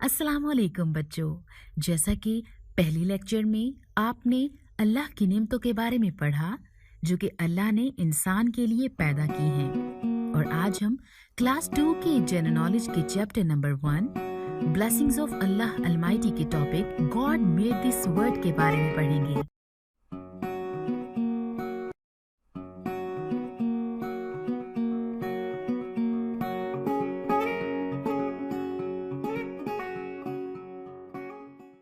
अस्सलामुअलैकुम बच्चों। जैसा कि पहली लेक्चर में आपने अल्लाह की नेमतों के बारे में पढ़ा जो कि अल्लाह ने इंसान के लिए पैदा की हैं, और आज हम क्लास 2 के जनरल नॉलेज के chapter number 1 blessings of Allah almighty के topic God made this world के बारे में पढ़ेंगे।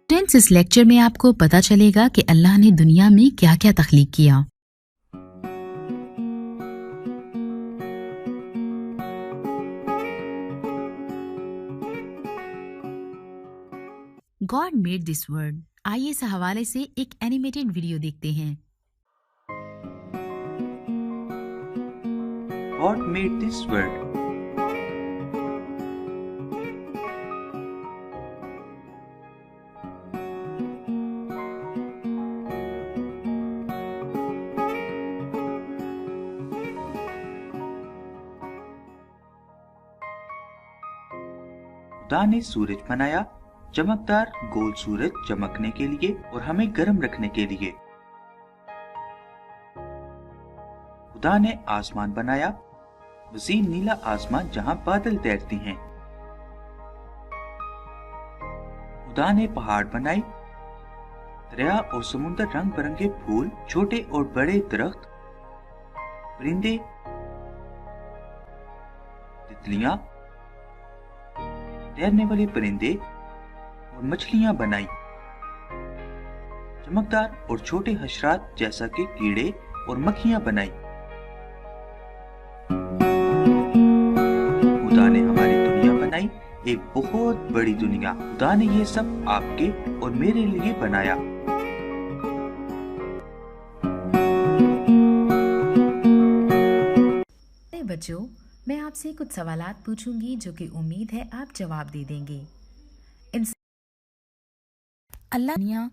फ्रेंड्स, इस लेक्चर में आपको पता चलेगा कि अल्लाह ने दुनिया में क्या-क्या तख्लीक किया। God made this world. आइए इस हवाले से एक एनिमेटेड वीडियो देखते हैं। God made this world. खुदा ने सूरज बनाया, चमकदार गोल सूरज चमकने के लिए और हमें गर्म रखने के लिए। खुदा ने आसमान बनाया, वसीम नीला आसमान जहां बादल तैरते हैं। खुदा ने पहाड़ बनाए, दरिया और समुद्र, रंग बिरंगे फूल, छोटे और बड़े दरख्त, परिंदे, तितलियां, तैरने वाले परिंदे और मछलियां बनाई। चमकदार और छोटे हशरात जैसा कि कीड़े और मक्खियां बनाई। खुदा ने हमारी दुनिया बनाई, एक बहुत बड़ी दुनिया। खुदा ने ये सब आपके और मेरे लिए बनाया। बच्चों, मैं आपसे कुछ सवालात पूछूंगी जो कि उम्मीद है आप जवाब दे देंगे। अल्लाह ने दुनिया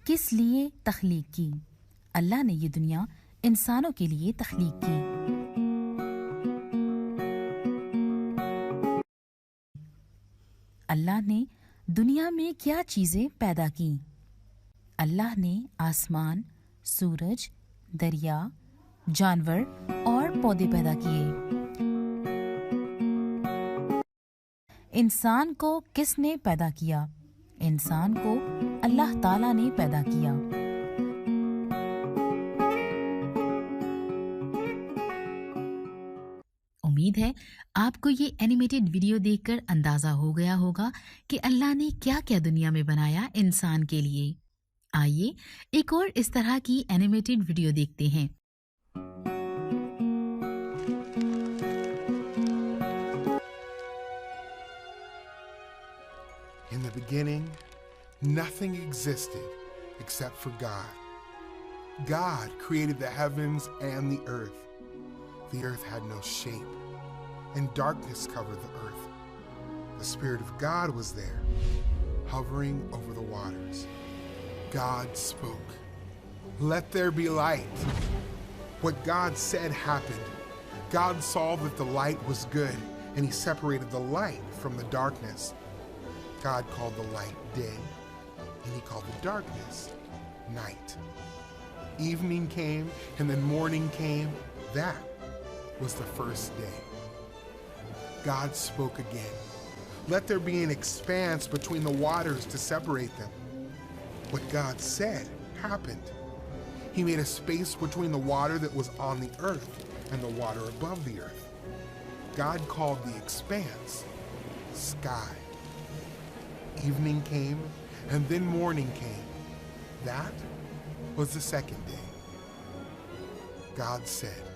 किस लिए तख्लीक की? अल्लाह ने ये दुनिया इंसानों के लिए तख्लीक की। अल्लाह ने दुनिया में क्या चीजें पैदा की? अल्लाह ने आसमान, सूरज, दरिया, जानवर और पौधे पैदा किए। इंसान को किसने पैदा किया? इंसान को अल्लाह ताला ने पैदा किया। उम्मीद है आपको ये एनिमेटेड वीडियो देखकर अंदाजा हो गया होगा कि अल्लाह ने क्या-क्या दुनिया में बनाया इंसान के लिए। आइए एक और इस तरह की एनिमेटेड वीडियो देखते हैं। In the beginning, nothing existed except for God. God created the heavens and the earth. The earth had no shape, and darkness covered the earth. The Spirit of God was there, hovering over the waters. God spoke, "Let there be light." What God said happened. God saw that the light was good, and He separated the light from the darkness. God called the light day, and He called the darkness night. Evening came, and then morning came. That was the first day. God spoke again. "Let there be an expanse between the waters to separate them." What God said happened. He made a space between the water that was on the earth and the water above the earth. God called the expanse sky. Evening came, and then morning came. That was the second day. God said,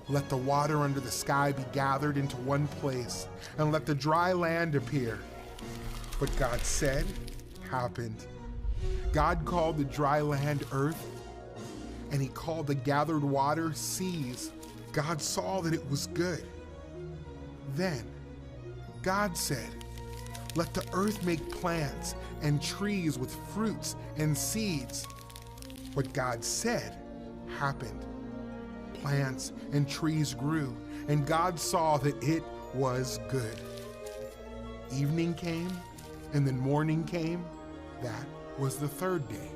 "Let the water under the sky be gathered into one place, and let the dry land appear." What God said happened. God called the dry land earth, and He called the gathered water seas. God saw that it was good. Then God said, "Let the earth make plants and trees with fruits and seeds." What God said happened. Plants and trees grew, and God saw that it was good. Evening came, And then morning came. That was the third day.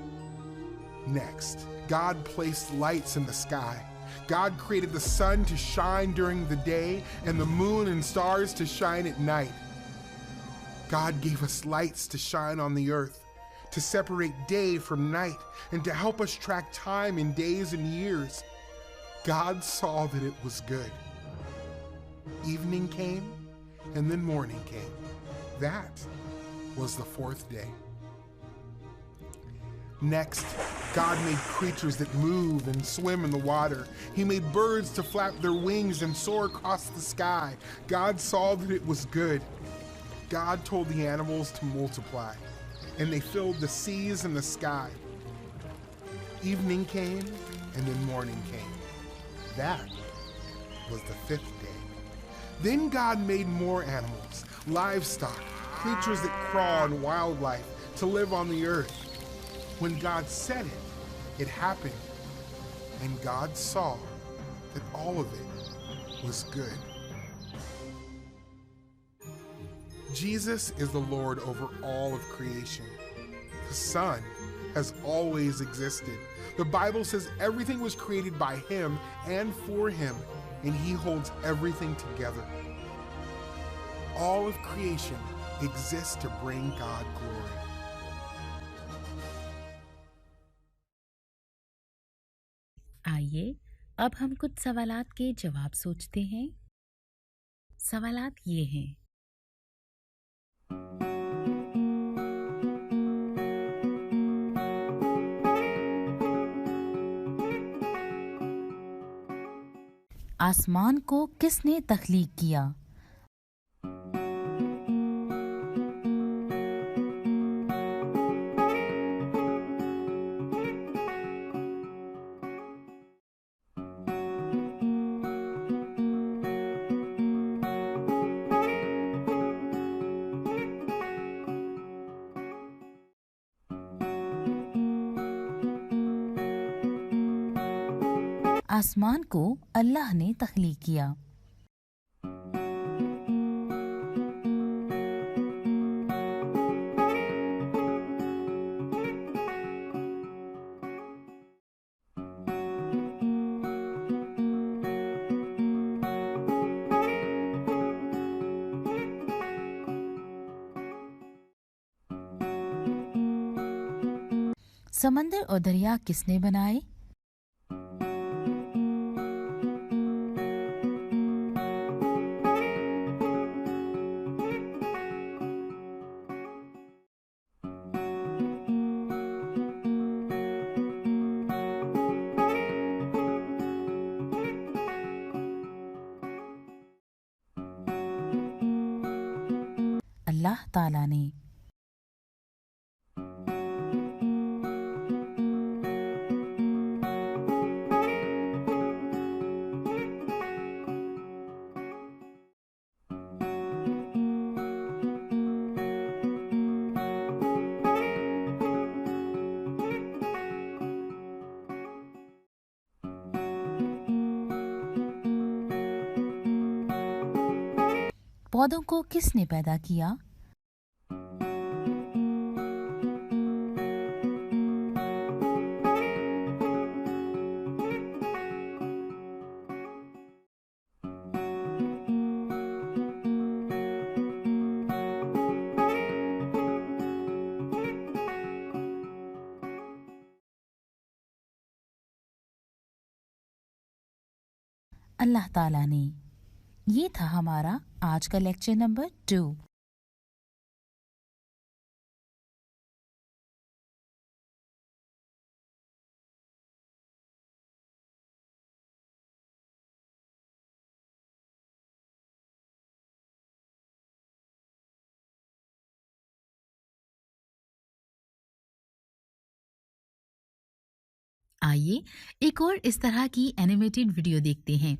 Next, God placed lights in the sky. God created the sun to shine during the day and the moon and stars to shine at night. God gave us lights to shine on the earth, to separate day from night, and to help us track time in days and years. God saw that it was good. Evening came, and then morning came. That was the fourth day. Next, God made creatures that move and swim in the water. He made birds to flap their wings and soar across the sky. God saw that it was good. God told the animals to multiply, and they filled the seas and the sky. Evening came, and then morning came. That was the fifth day. Then God made more animals, livestock, creatures that crawl, and wildlife to live on the earth. When God said it, it happened. And God saw that all of it was good. Jesus is the Lord over all of creation. The Son has always existed. The Bible says everything was created by Him and for Him, and He holds everything together. All of creation exists to bring God glory. आइए अब हम कुछ सवालात के जवाब सोचते हैं। सवालात ये हैं। आसमान को किसने तख्लीक किया? आसमान को अल्लाह ने तख्लीक किया। समंदर और दरिया किसने बनाए? अल्लाह ताला ने। पौधों को किसने पैदा किया? अल्लाह ताला ने। ये था हमारा आज का लेक्चर नंबर 2। आइए एक और इस तरह की एनिमेटेड वीडियो देखते हैं।